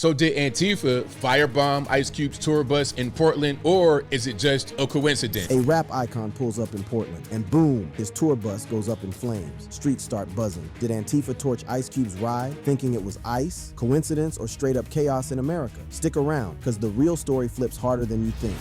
So did Antifa firebomb Ice Cube's tour bus in Portland, or is it just a coincidence? A rap icon pulls up in Portland, and boom, his tour bus goes up in flames. Streets start buzzing. Did Antifa torch Ice Cube's ride, thinking it was ice, coincidence, or straight up chaos in America? Stick around, because the real story flips harder than you think.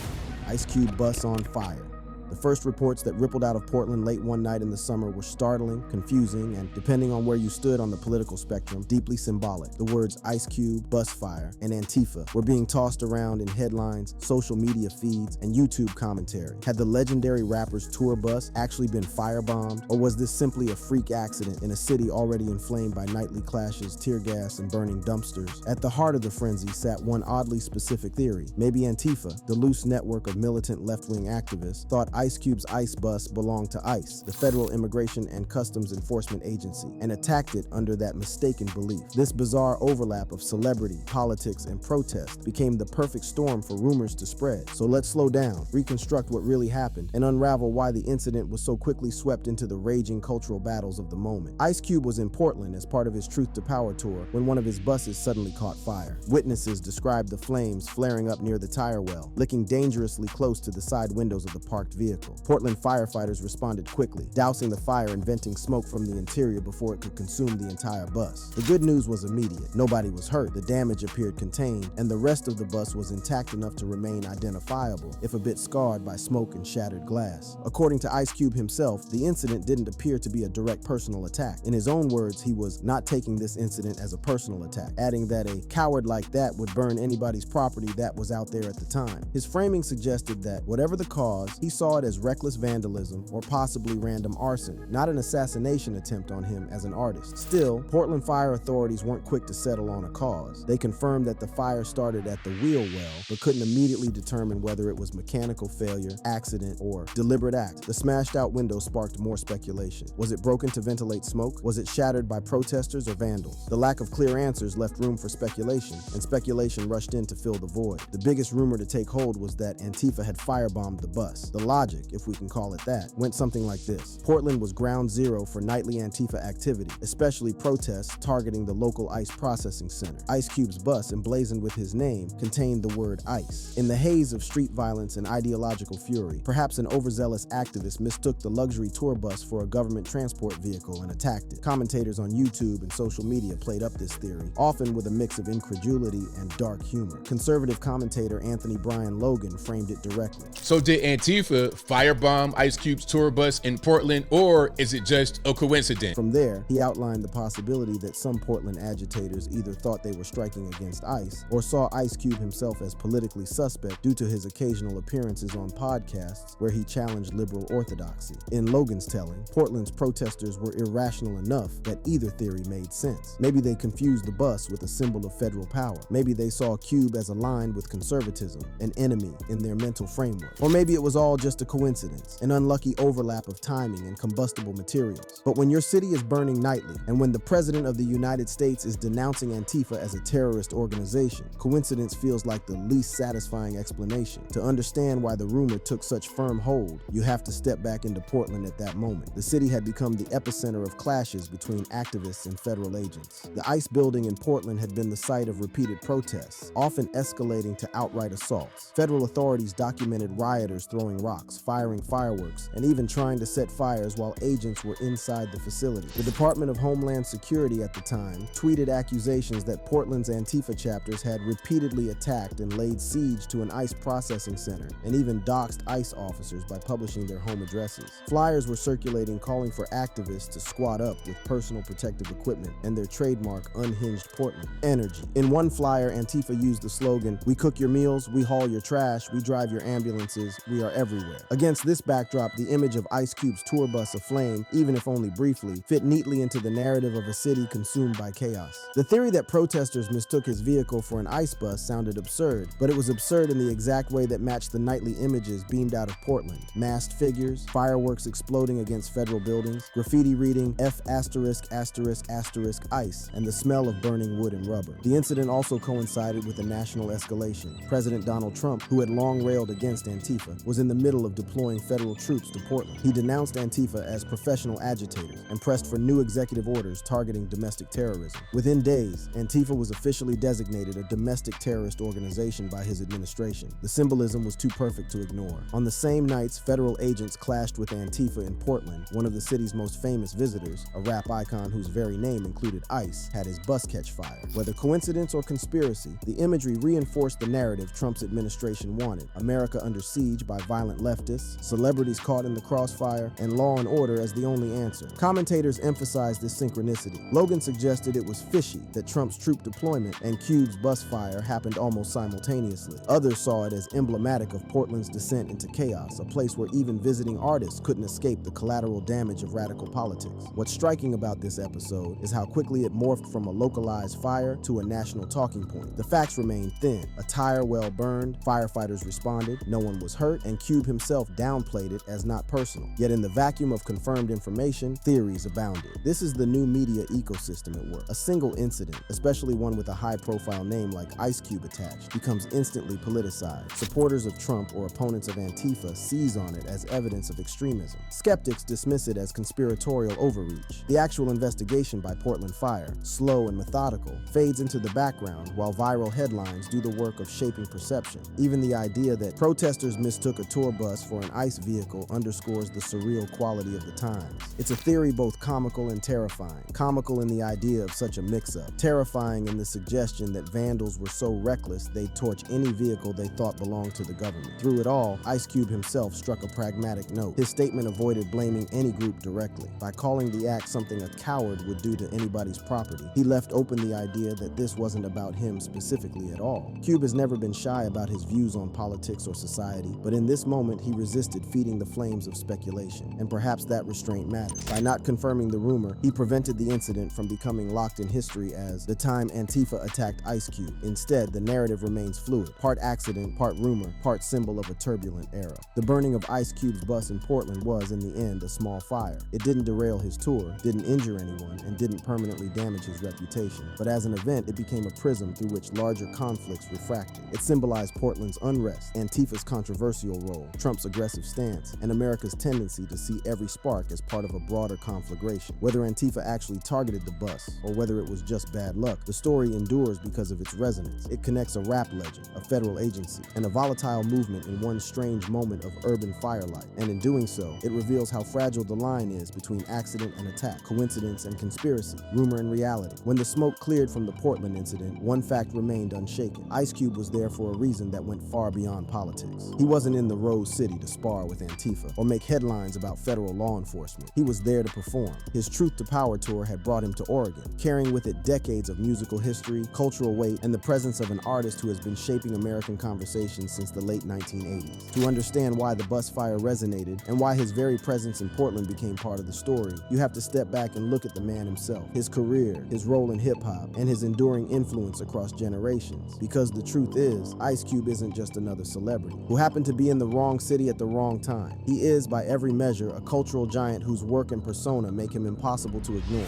Ice Cube bus on fire. The first reports that rippled out of Portland late one night in the summer were startling, confusing, and depending on where you stood on the political spectrum, deeply symbolic. The words Ice Cube, bus fire, and Antifa were being tossed around in headlines, social media feeds, and YouTube commentary. Had the legendary rapper's tour bus actually been firebombed, or was this simply a freak accident in a city already inflamed by nightly clashes, tear gas, and burning dumpsters? At the heart of the frenzy sat one oddly specific theory. Maybe Antifa, the loose network of militant left-wing activists, thought Ice Cube's ICE bus belonged to ICE, the Federal Immigration and Customs Enforcement Agency, and attacked it under that mistaken belief. This bizarre overlap of celebrity, politics, and protest became the perfect storm for rumors to spread. So let's slow down, reconstruct what really happened, and unravel why the incident was so quickly swept into the raging cultural battles of the moment. Ice Cube was in Portland as part of his Truth to Power tour when one of his buses suddenly caught fire. Witnesses described the flames flaring up near the tire well, licking dangerously close to the side windows of the parked vehicle. Portland firefighters responded quickly, dousing the fire and venting smoke from the interior before it could consume the entire bus. The good news was immediate. Nobody was hurt, the damage appeared contained, and the rest of the bus was intact enough to remain identifiable, if a bit scarred by smoke and shattered glass. According to Ice Cube himself, the incident didn't appear to be a direct personal attack. In his own words, he was not taking this incident as a personal attack, adding that a coward like that would burn anybody's property that was out there at the time. His framing suggested that, whatever the cause, he saw it as reckless vandalism or possibly random arson, not an assassination attempt on him as an artist. Still, Portland fire authorities weren't quick to settle on a cause. They confirmed that the fire started at the wheel well, but couldn't immediately determine whether it was mechanical failure, accident, or deliberate act. The smashed out window sparked more speculation. Was it broken to ventilate smoke? Was it shattered by protesters or vandals? The lack of clear answers left room for speculation, and speculation rushed in to fill the void. The biggest rumor to take hold was that Antifa had firebombed the bus. The logic, if we can call it that, went something like this. Portland was ground zero for nightly Antifa activity, especially protests targeting the local ICE processing center. Ice Cube's bus, emblazoned with his name, contained the word ICE. In the haze of street violence and ideological fury, perhaps an overzealous activist mistook the luxury tour bus for a government transport vehicle and attacked it. Commentators on YouTube and social media played up this theory, often with a mix of incredulity and dark humor. Conservative commentator Anthony Brian Logan framed it directly. So did Antifa firebomb Ice Cube's tour bus in Portland, or is it just a coincidence? From there, he outlined the possibility that some Portland agitators either thought they were striking against ICE or saw Ice Cube himself as politically suspect due to his occasional appearances on podcasts where he challenged liberal orthodoxy. In Logan's telling, Portland's protesters were irrational enough that either theory made sense. Maybe they confused the bus with a symbol of federal power. Maybe they saw Cube as aligned with conservatism, an enemy in their mental framework. Or maybe it was all just a coincidence, an unlucky overlap of timing and combustible materials. But when your city is burning nightly, and when the President of the United States is denouncing Antifa as a terrorist organization, coincidence feels like the least satisfying explanation. To understand why the rumor took such firm hold, you have to step back into Portland at that moment. The city had become the epicenter of clashes between activists and federal agents. The ICE building in Portland had been the site of repeated protests, often escalating to outright assaults. Federal authorities documented rioters throwing rocks, firing fireworks, and even trying to set fires while agents were inside the facility. The Department of Homeland Security at the time tweeted accusations that Portland's Antifa chapters had repeatedly attacked and laid siege to an ICE processing center, and even doxed ICE officers by publishing their home addresses. Flyers were circulating calling for activists to squat up with personal protective equipment and their trademark unhinged Portland energy. In one flyer, Antifa used the slogan, "We cook your meals, we haul your trash, we drive your ambulances, we are everywhere." Against this backdrop, the image of Ice Cube's tour bus aflame, even if only briefly, fit neatly into the narrative of a city consumed by chaos. The theory that protesters mistook his vehicle for an ICE bus sounded absurd, but it was absurd in the exact way that matched the nightly images beamed out of Portland. Masked figures, fireworks exploding against federal buildings, graffiti reading F*** ICE, and the smell of burning wood and rubber. The incident also coincided with a national escalation. President Donald Trump, who had long railed against Antifa, was in the middle of of deploying federal troops to Portland. He denounced Antifa as professional agitators and pressed for new executive orders targeting domestic terrorism. Within days, Antifa was officially designated a domestic terrorist organization by his administration. The symbolism was too perfect to ignore. On the same nights federal agents clashed with Antifa in Portland, one of the city's most famous visitors, a rap icon whose very name included Ice, had his bus catch fire. Whether coincidence or conspiracy, the imagery reinforced the narrative Trump's administration wanted: America under siege by violent leftists, celebrities caught in the crossfire, and law and order as the only answer. Commentators emphasized this synchronicity. Logan suggested it was fishy that Trump's troop deployment and Cube's bus fire happened almost simultaneously. Others saw it as emblematic of Portland's descent into chaos, a place where even visiting artists couldn't escape the collateral damage of radical politics. What's striking about this episode is how quickly it morphed from a localized fire to a national talking point. The facts remained thin: a tire well burned, firefighters responded, no one was hurt, and Cube himself downplayed it as not personal. Yet in the vacuum of confirmed information, theories abounded. This is the new media ecosystem at work. A single incident, especially one with a high-profile name like Ice Cube attached, becomes instantly politicized. Supporters of Trump or opponents of Antifa seize on it as evidence of extremism. Skeptics dismiss it as conspiratorial overreach. The actual investigation by Portland Fire, slow and methodical, fades into the background while viral headlines do the work of shaping perception. Even the idea that protesters mistook a tour bus for an ICE vehicle underscores the surreal quality of the times. It's a theory both comical and terrifying. Comical in the idea of such a mix-up, terrifying in the suggestion that vandals were so reckless they'd torch any vehicle they thought belonged to the government. Through it all, Ice Cube himself struck a pragmatic note. His statement avoided blaming any group directly. By calling the act something a coward would do to anybody's property, he left open the idea that this wasn't about him specifically at all. Cube has never been shy about his views on politics or society, but in this moment he resisted feeding the flames of speculation, and perhaps that restraint mattered. By not confirming the rumor, he prevented the incident from becoming locked in history as the time Antifa attacked Ice Cube. Instead, the narrative remains fluid, part accident, part rumor, part symbol of a turbulent era. The burning of Ice Cube's bus in Portland was, in the end, a small fire. It didn't derail his tour, didn't injure anyone, and didn't permanently damage his reputation. But as an event, it became a prism through which larger conflicts refracted. It symbolized Portland's unrest, Antifa's controversial role, Trump's aggressive stance, and America's tendency to see every spark as part of a broader conflagration. Whether Antifa actually targeted the bus, or whether it was just bad luck, the story endures because of its resonance. It connects a rap legend, a federal agency, and a volatile movement in one strange moment of urban firelight. And in doing so, it reveals how fragile the line is between accident and attack, coincidence and conspiracy, rumor and reality. When the smoke cleared from the Portland incident, one fact remained unshaken. Ice Cube was there for a reason that went far beyond politics. He wasn't in the Rose City to spar with Antifa or make headlines about federal law enforcement. He was there to perform. His Truth to Power tour had brought him to Oregon, carrying with it decades of musical history, cultural weight, and the presence of an artist who has been shaping American conversation since the late 1980s. To understand why the bus fire resonated and why his very presence in Portland became part of the story, you have to step back and look at the man himself, his career, his role in hip-hop, and his enduring influence across generations. Because the truth is, Ice Cube isn't just another celebrity who happened to be in the wrong city at the wrong time. He is, by every measure, a cultural giant whose work and persona make him impossible to ignore.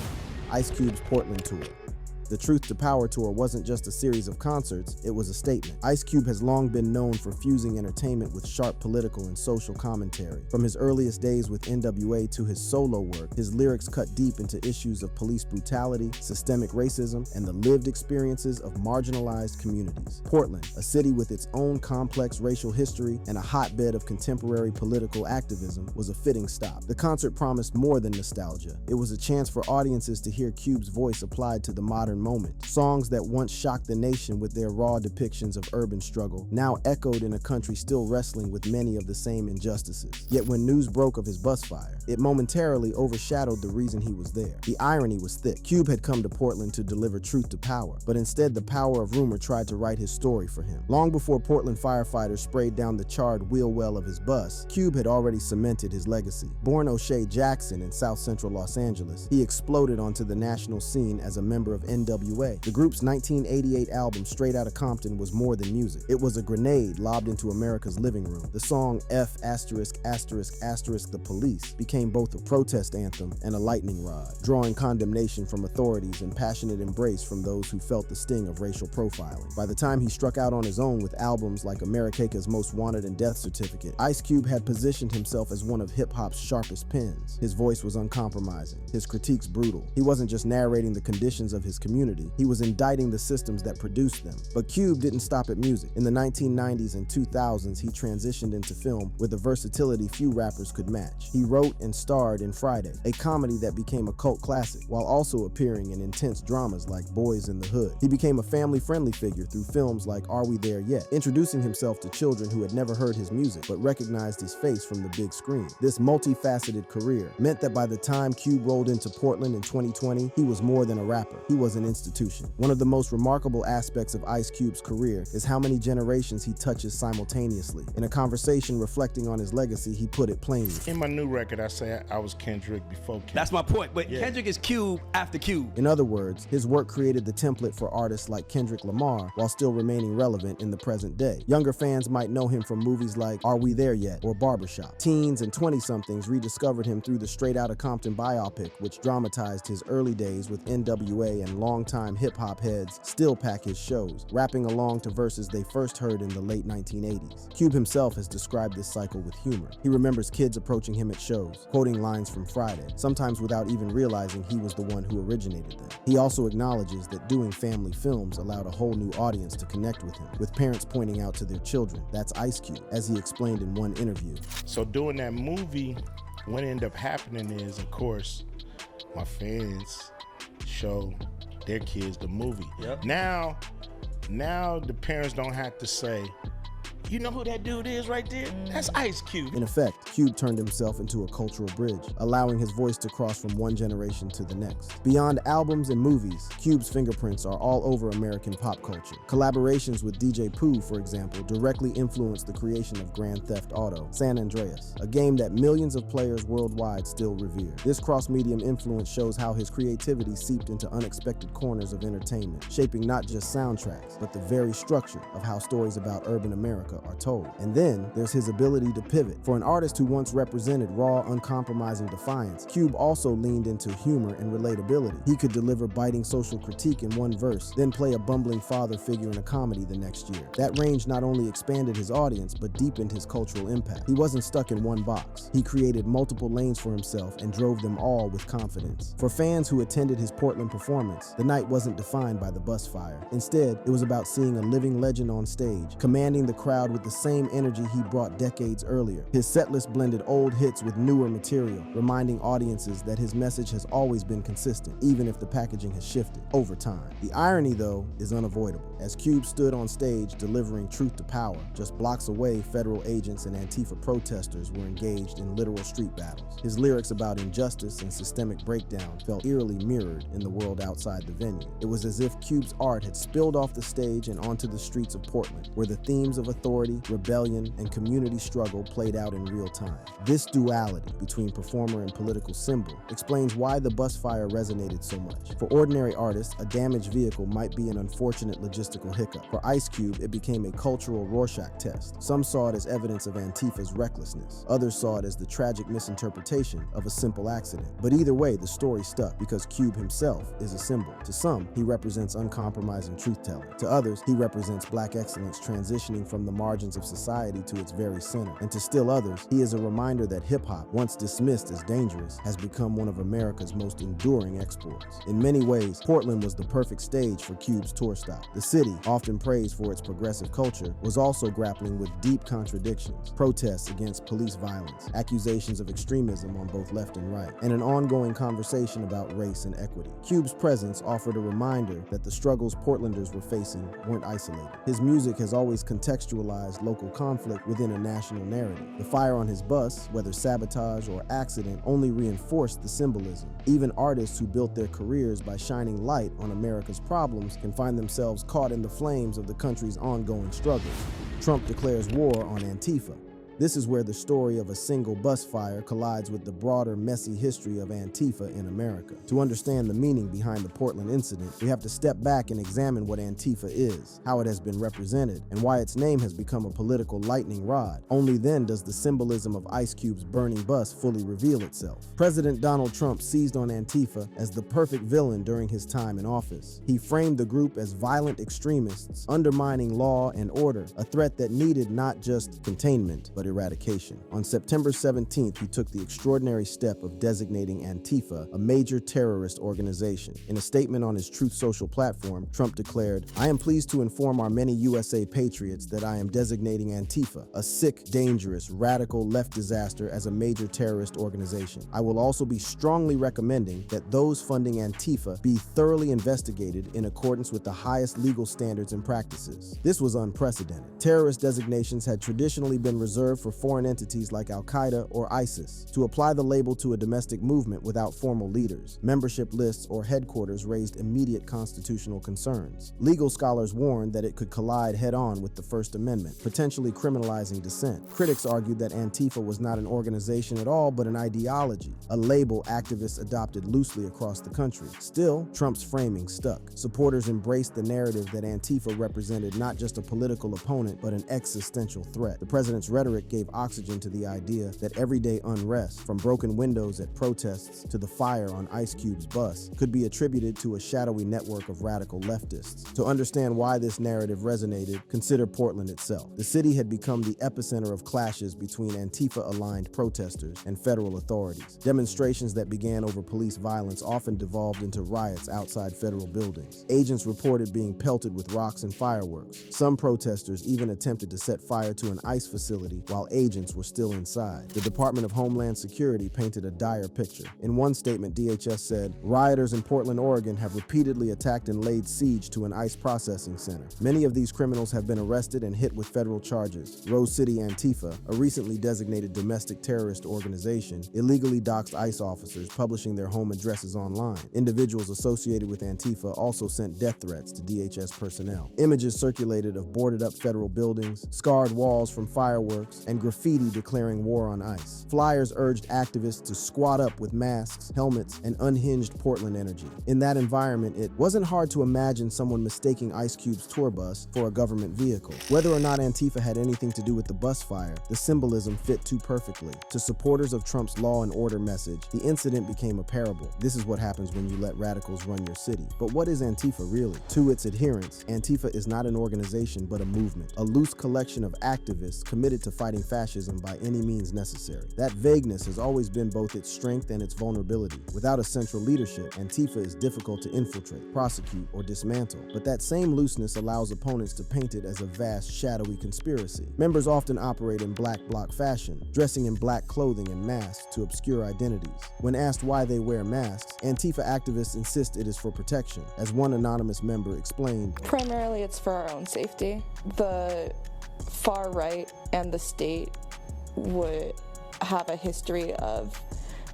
Ice Cube's Portland tour. The Truth to Power tour wasn't just a series of concerts, it was a statement. Ice Cube has long been known for fusing entertainment with sharp political and social commentary. From his earliest days with NWA to his solo work, his lyrics cut deep into issues of police brutality, systemic racism, and the lived experiences of marginalized communities. Portland, a city with its own complex racial history and a hotbed of contemporary political activism, was a fitting stop. The concert promised more than nostalgia. It was a chance for audiences to hear Cube's voice applied to the modern moment. Songs that once shocked the nation with their raw depictions of urban struggle now echoed in a country still wrestling with many of the same injustices. Yet when news broke of his bus fire, it momentarily overshadowed the reason he was there. The irony was thick. Cube had come to Portland to deliver truth to power, but instead the power of rumor tried to write his story for him. Long before Portland firefighters sprayed down the charred wheel well of his bus, Cube had already cemented his legacy. Born O'Shea Jackson in South Central Los Angeles, he exploded onto the national scene as a member of NWA NWA. The group's 1988 album Straight Outta Compton was more than music. It was a grenade lobbed into America's living room. The song F*** the police became both a protest anthem and a lightning rod, drawing condemnation from authorities and passionate embrace from those who felt the sting of racial profiling. By the time he struck out on his own with albums like America's Most Wanted and Death Certificate, Ice Cube had positioned himself as one of hip-hop's sharpest pens. His voice was uncompromising, his critiques brutal. He wasn't just narrating the conditions of his community, he was indicting the systems that produced them. But Cube didn't stop at music. In the 1990s and 2000s, he transitioned into film with a versatility few rappers could match. He wrote and starred in Friday, a comedy that became a cult classic, while also appearing in intense dramas like Boys in the Hood. He became a family-friendly figure through films like Are We There Yet, introducing himself to children who had never heard his music but recognized his face from the big screen. This multifaceted career meant that by the time Cube rolled into Portland in 2020, he was more than a rapper. He was an institution. One of the most remarkable aspects of Ice Cube's career is how many generations he touches simultaneously. In a conversation reflecting on his legacy, he put it plainly. In my new record, I say I was Kendrick before Kendrick. That's my point, but yeah. Kendrick is Cube after Cube. In other words, his work created the template for artists like Kendrick Lamar while still remaining relevant in the present day. Younger fans might know him from movies like Are We There Yet or Barbershop. Teens and 20-somethings rediscovered him through the Straight Outta Compton biopic, which dramatized his early days with NWA, and longtime hip-hop heads still pack his shows, rapping along to verses they first heard in the late 1980s. Cube himself has described this cycle with humor. He remembers kids approaching him at shows, quoting lines from Friday, sometimes without even realizing he was the one who originated them. He also acknowledges that doing family films allowed a whole new audience to connect with him, with parents pointing out to their children, "That's Ice Cube," as he explained in one interview. So doing that movie, what ended up happening is, of course, my fans show their kids the movie. Yep. Now the parents don't have to say, "You know who that dude is right there? That's Ice Cube." In effect, Cube turned himself into a cultural bridge, allowing his voice to cross from one generation to the next. Beyond albums and movies, Cube's fingerprints are all over American pop culture. Collaborations with DJ Pooh, for example, directly influenced the creation of Grand Theft Auto: San Andreas, a game that millions of players worldwide still revere. This cross-medium influence shows how his creativity seeped into unexpected corners of entertainment, shaping not just soundtracks, but the very structure of how stories about urban America are told. And then there's his ability to pivot. For an artist who once represented raw, uncompromising defiance, Cube also leaned into humor and relatability. He could deliver biting social critique in one verse, then play a bumbling father figure in a comedy the next year. That range not only expanded his audience, but deepened his cultural impact. He wasn't stuck in one box. He created multiple lanes for himself and drove them all with confidence. For fans who attended his Portland performance, the night wasn't defined by the bus fire. Instead, it was about seeing a living legend on stage, commanding the crowd with the same energy he brought decades earlier. His setlist blended old hits with newer material, reminding audiences that his message has always been consistent, even if the packaging has shifted over time. The irony, though, is unavoidable. As Cube stood on stage delivering truth to power, just blocks away, federal agents and Antifa protesters were engaged in literal street battles. His lyrics about injustice and systemic breakdown felt eerily mirrored in the world outside the venue. It was as if Cube's art had spilled off the stage and onto the streets of Portland, where the themes of authority, rebellion, and community struggle played out in real time. This duality between performer and political symbol explains why the bus fire resonated so much. For ordinary artists, a damaged vehicle might be an unfortunate logistical hiccup. For Ice Cube, it became a cultural Rorschach test. Some saw it as evidence of Antifa's recklessness. Others saw it as the tragic misinterpretation of a simple accident. But either way, the story stuck because Cube himself is a symbol. To some, he represents uncompromising truth-telling. To others, he represents Black excellence transitioning from the margins of society to its very center. And to still others, he is a reminder that hip-hop, once dismissed as dangerous, has become one of America's most enduring exports. In many ways, Portland was the perfect stage for Cube's tour stop. The city, often praised for its progressive culture, was also grappling with deep contradictions, protests against police violence, accusations of extremism on both left and right, and an ongoing conversation about race and equity. Cube's presence offered a reminder that the struggles Portlanders were facing weren't isolated. His music has always contextualized local conflict within a national narrative. The fire on his bus, whether sabotage or accident, only reinforced the symbolism. Even artists who built their careers by shining light on America's problems can find themselves caught in the flames of the country's ongoing struggles. Trump declares war on Antifa. This is where the story of a single bus fire collides with the broader, messy history of Antifa in America. To understand the meaning behind the Portland incident, we have to step back and examine what Antifa is, how it has been represented, and why its name has become a political lightning rod. Only then does the symbolism of Ice Cube's burning bus fully reveal itself. President Donald Trump seized on Antifa as the perfect villain during his time in office. He framed the group as violent extremists, undermining law and order, a threat that needed not just containment, but eradication. On September 17th, he took the extraordinary step of designating Antifa a major terrorist organization. In a statement on his Truth Social platform, Trump declared, "I am pleased to inform our many USA patriots that I am designating Antifa, a sick, dangerous, radical left disaster, as a major terrorist organization. I will also be strongly recommending that those funding Antifa be thoroughly investigated in accordance with the highest legal standards and practices." This was unprecedented. Terrorist designations had traditionally been reserved for foreign entities like Al-Qaeda or ISIS. To apply the label to a domestic movement without formal leaders, membership lists, or headquarters raised immediate constitutional concerns. Legal scholars warned that it could collide head-on with the First Amendment, potentially criminalizing dissent. Critics argued that Antifa was not an organization at all, but an ideology, a label activists adopted loosely across the country. Still, Trump's framing stuck. Supporters embraced the narrative that Antifa represented not just a political opponent, but an existential threat. The president's rhetoric gave oxygen to the idea that everyday unrest, from broken windows at protests to the fire on Ice Cube's bus, could be attributed to a shadowy network of radical leftists. To understand why this narrative resonated, consider Portland itself. The city had become the epicenter of clashes between Antifa-aligned protesters and federal authorities. Demonstrations that began over police violence often devolved into riots outside federal buildings. Agents reported being pelted with rocks and fireworks. Some protesters even attempted to set fire to an ICE facility while agents were still inside. The Department of Homeland Security painted a dire picture. In one statement, DHS said, "Rioters in Portland, Oregon have repeatedly attacked and laid siege to an ICE processing center. Many of these criminals have been arrested and hit with federal charges." Rose City Antifa, a recently designated domestic terrorist organization, illegally doxed ICE officers, publishing their home addresses online. Individuals associated with Antifa also sent death threats to DHS personnel. Images circulated of boarded up federal buildings, scarred walls from fireworks, and graffiti declaring war on ICE. Flyers urged activists to squat up with masks, helmets, and unhinged Portland energy. In that environment, it wasn't hard to imagine someone mistaking Ice Cube's tour bus for a government vehicle. Whether or not Antifa had anything to do with the bus fire, the symbolism fit too perfectly. To supporters of Trump's law and order message, the incident became a parable. This is what happens when you let radicals run your city. But what is Antifa really? To its adherents, Antifa is not an organization but a movement, a loose collection of activists committed to fighting fascism by any means necessary. That vagueness has always been both its strength and its vulnerability. Without a central leadership, Antifa is difficult to infiltrate, prosecute, or dismantle. But that same looseness allows opponents to paint it as a vast, shadowy conspiracy. Members often operate in black bloc fashion, dressing in black clothing and masks to obscure identities. When asked why they wear masks, Antifa activists insist it is for protection. As one anonymous member explained, "Primarily it's for our own safety. The far right and the state would have a history of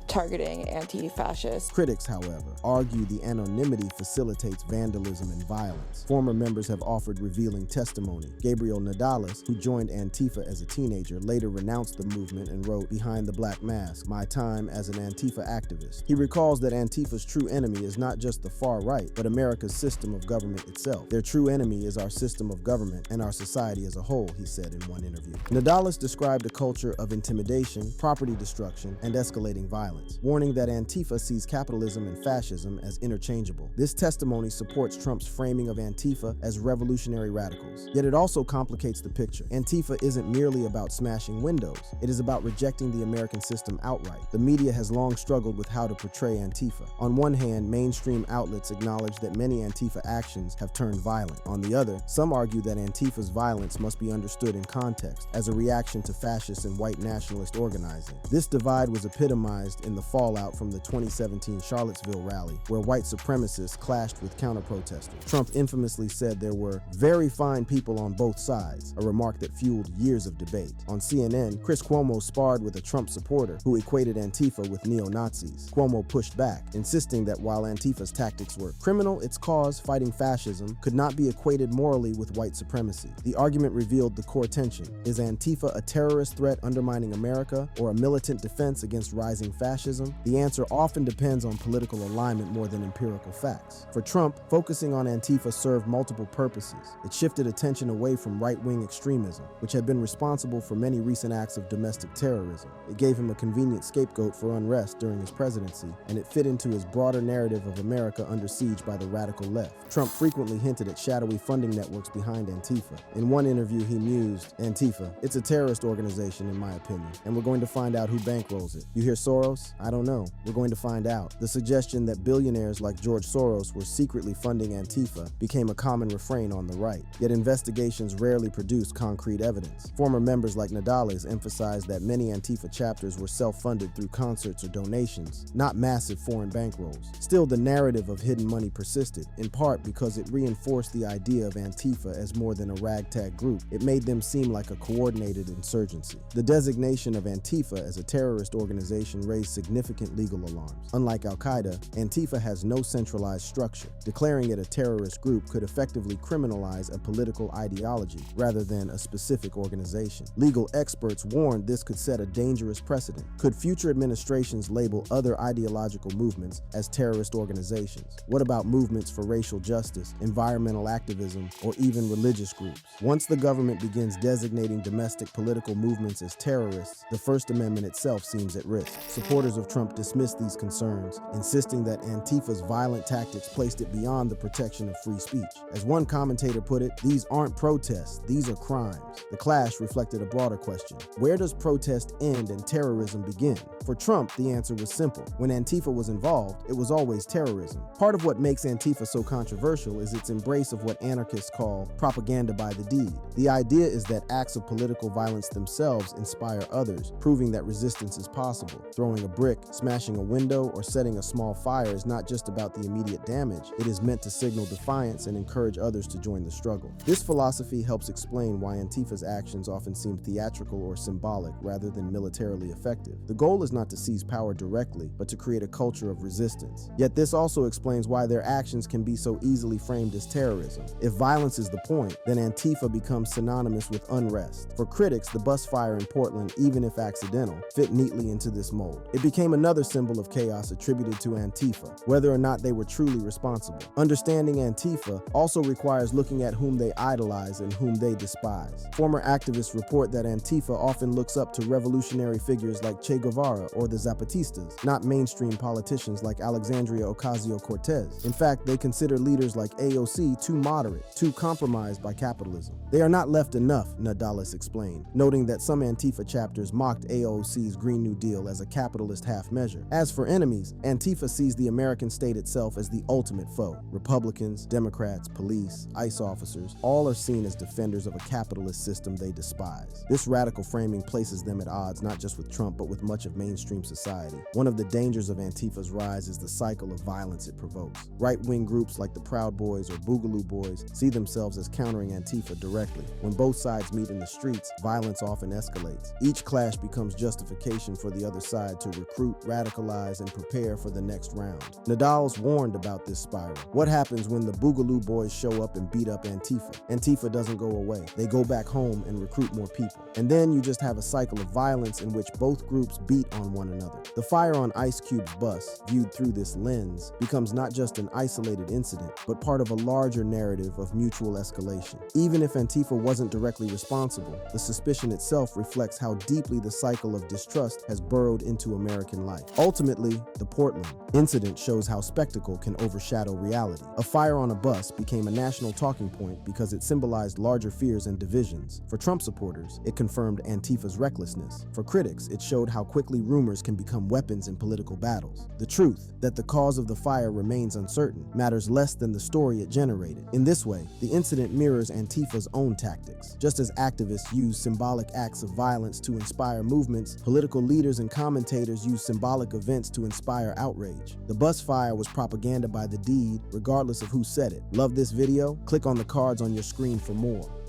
targeting anti-fascists." Critics, however, argue the anonymity facilitates vandalism and violence. Former members have offered revealing testimony. Gabriel Nadalis, who joined Antifa as a teenager, later renounced the movement and wrote, "Behind the Black Mask, my time as an Antifa activist." He recalls that Antifa's true enemy is not just the far right, but America's system of government itself. "Their true enemy is our system of government and our society as a whole," he said in one interview. Nadalis described a culture of intimidation, property destruction, and escalating violence, warning that Antifa sees capitalism and fascism as interchangeable. This testimony supports Trump's framing of Antifa as revolutionary radicals. Yet it also complicates the picture. Antifa isn't merely about smashing windows. It is about rejecting the American system outright. The media has long struggled with how to portray Antifa. On one hand, mainstream outlets acknowledge that many Antifa actions have turned violent. On the other, some argue that Antifa's violence must be understood in context, as a reaction to fascist and white nationalist organizing. This divide was epitomized in in the fallout from the 2017 Charlottesville rally, where white supremacists clashed with counter-protesters. Trump infamously said there were very fine people on both sides, a remark that fueled years of debate. On CNN, Chris Cuomo sparred with a Trump supporter who equated Antifa with neo-Nazis. Cuomo pushed back, insisting that while Antifa's tactics were criminal, its cause, fighting fascism, could not be equated morally with white supremacy. The argument revealed the core tension. Is Antifa a terrorist threat undermining America, or a militant defense against rising fascism? The answer often depends on political alignment more than empirical facts. For Trump, focusing on Antifa served multiple purposes. It shifted attention away from right-wing extremism, which had been responsible for many recent acts of domestic terrorism. It gave him a convenient scapegoat for unrest during his presidency, and it fit into his broader narrative of America under siege by the radical left. Trump frequently hinted at shadowy funding networks behind Antifa. In one interview, he mused, "Antifa, it's a terrorist organization in my opinion, and we're going to find out who bankrolls it. You hear Soros? I don't know. We're going to find out." The suggestion that billionaires like George Soros were secretly funding Antifa became a common refrain on the right, yet investigations rarely produced concrete evidence. Former members like Nadales emphasized that many Antifa chapters were self-funded through concerts or donations, not massive foreign bankrolls. Still, the narrative of hidden money persisted, in part because it reinforced the idea of Antifa as more than a ragtag group. It made them seem like a coordinated insurgency. The designation of Antifa as a terrorist organization raised significant legal alarms. Unlike Al-Qaeda, Antifa has no centralized structure. Declaring it a terrorist group could effectively criminalize a political ideology rather than a specific organization. Legal experts warned this could set a dangerous precedent. Could future administrations label other ideological movements as terrorist organizations? What about movements for racial justice, environmental activism, or even religious groups? Once the government begins designating domestic political movements as terrorists, the First Amendment itself seems at risk. Supporters of Trump dismissed these concerns, insisting that Antifa's violent tactics placed it beyond the protection of free speech. As one commentator put it, "These aren't protests, these are crimes." The clash reflected a broader question. Where does protest end and terrorism begin? For Trump, the answer was simple. When Antifa was involved, it was always terrorism. Part of what makes Antifa so controversial is its embrace of what anarchists call propaganda by the deed. The idea is that acts of political violence themselves inspire others, proving that resistance is possible. Throwing a brick, smashing a window, or setting a small fire is not just about the immediate damage. It is meant to signal defiance and encourage others to join the struggle. This philosophy helps explain why Antifa's actions often seem theatrical or symbolic rather than militarily effective. The goal is not to seize power directly, but to create a culture of resistance. Yet this also explains why their actions can be so easily framed as terrorism. If violence is the point, then Antifa becomes synonymous with unrest. For critics, the bus fire in Portland, even if accidental, fit neatly into this mold. It became another symbol of chaos attributed to Antifa, whether or not they were truly responsible. Understanding Antifa also requires looking at whom they idolize and whom they despise. Former activists report that Antifa often looks up to revolutionary figures like Che Guevara or the Zapatistas, not mainstream politicians like Alexandria Ocasio-Cortez. In fact, they consider leaders like AOC too moderate, too compromised by capitalism. They are not left enough, Nadales explained, noting that some Antifa chapters mocked AOC's Green New Deal as a capitalist half measure. As for enemies, Antifa sees the American state itself as the ultimate foe. Republicans, Democrats, police, ICE officers, all are seen as defenders of a capitalist system they despise. This radical framing places them at odds not just with Trump, but with much of mainstream society. One of the dangers of Antifa's rise is the cycle of violence it provokes. Right-wing groups like the Proud Boys or Boogaloo Boys see themselves as countering Antifa directly. When both sides meet in the streets, violence often escalates. Each clash becomes justification for the other side to recruit, radicalize, and prepare for the next round. Nadales warned about this spiral. What happens when the Boogaloo Boys show up and beat up Antifa? Antifa doesn't go away. They go back home and recruit more people. And then you just have a cycle of violence in which both groups beat on one another. The fire on Ice Cube's bus, viewed through this lens, becomes not just an isolated incident, but part of a larger narrative of mutual escalation. Even if Antifa wasn't directly responsible, the suspicion itself reflects how deeply the cycle of distrust has burrowed into American life. Ultimately, the Portland incident shows how spectacle can overshadow reality. A fire on a bus became a national talking point because it symbolized larger fears and divisions. For Trump supporters, it confirmed Antifa's recklessness. For critics, it showed how quickly rumors can become weapons in political battles. The truth, that the cause of the fire remains uncertain, matters less than the story it generated. In this way, the incident mirrors Antifa's own tactics. Just as activists use symbolic acts of violence to inspire movements, political leaders and commentators leaders used symbolic events to inspire outrage. The bus fire was propaganda by the deed, regardless of who said it. Love this video? Click on the cards on your screen for more.